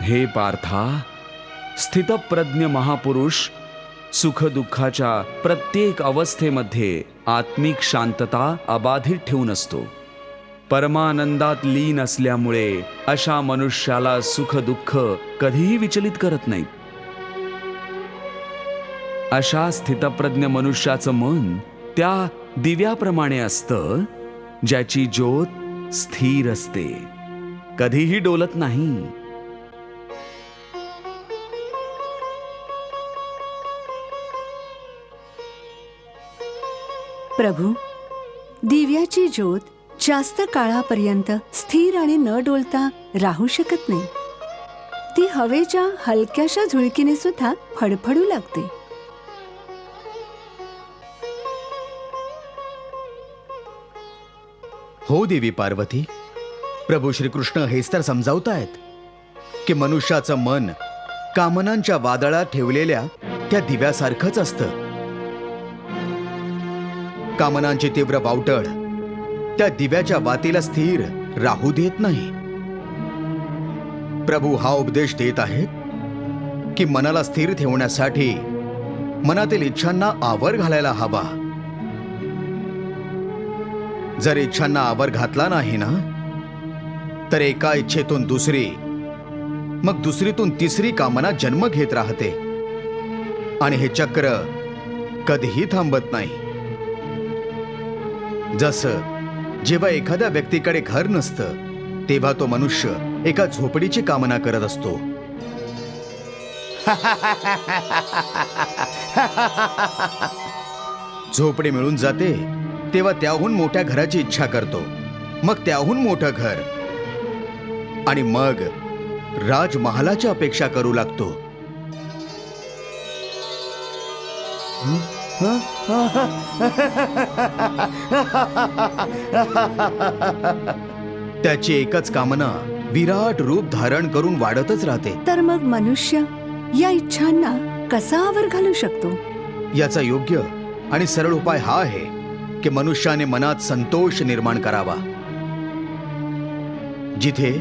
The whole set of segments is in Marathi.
हे पार्था, स्थितप्रज्ञ महापुरुष सुखदुःखाच्या प्रत्येक अवस्थेमध्ये आत्मिक शांतता अबाधित ठेवून असतो. परमानंदात लीन असल्यामुळे अशा मनुष्याला सुख दुःख कधीही विचलित करत नाहीत. अशा स्थितप्रज्ञ मनुष्याचं मन त्या दिव्याप्रमाणे असतं, ज्याची ज्योत स्थिर असते, कधीही डोलत नाही. प्रभू, दिव्याची ज्योत जास्त काळापर्यंत स्थिर आणि न डोलता राहू शकत नाही. ती हवेच्या हलक्याशा झुळकीने सुद्धा फडफडू लागते. हो देवी पार्वती, प्रभू श्रीकृष्ण हेच तर समजावतायत की मनुष्याचं मन कामनांच्या वादळात ठेवलेल्या त्या दिव्यासारखंच असतं. कामनांची तीव्र वावटळ त्या दिव्याच्या वातीला स्थिर राहू देत नाही. प्रभू हा उपदेश देत आहेत की मनाला स्थिर ठेवण्यासाठी मनातील इच्छांना आवर घालायला हवा. जर इच्छांना आवर घातला नाही ना, तर एका इच्छेतून दुसरी, मग दुसरीतून तिसरी कामना जन्म घेत राहते आणि हे चक्र कधीही थांबत नाही. जसं जेव्हा एखाद्या व्यक्तीकडे घर नसतं, तेव्हा तो मनुष्य एका झोपडीची कामना करत असतो. झोपडी मिळून जाते तेव्हा त्याहून मोठ्या घराची इच्छा करतो, मग त्याहून मोठं घर, आणि मग राजमहालाची अपेक्षा करू लागतो. त्याची एकच कामना विराट रूप धारण करून वाढतच राहते. तर मग मनुष्य या इच्छांना कसा आवर घालू शकतो? याचा योग्य आणि सरळ उपाय हा आहे की मनुष्याने मनात संतोष निर्माण करावा. जिथे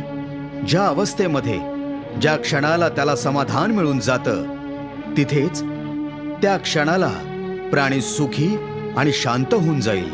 ज्या अवस्थेमध्ये ज्या क्षणाला त्याला समाधान मिळून जातं, तिथेच त्या क्षणाला प्राणी सुखी आणि शांत होऊन जाईल.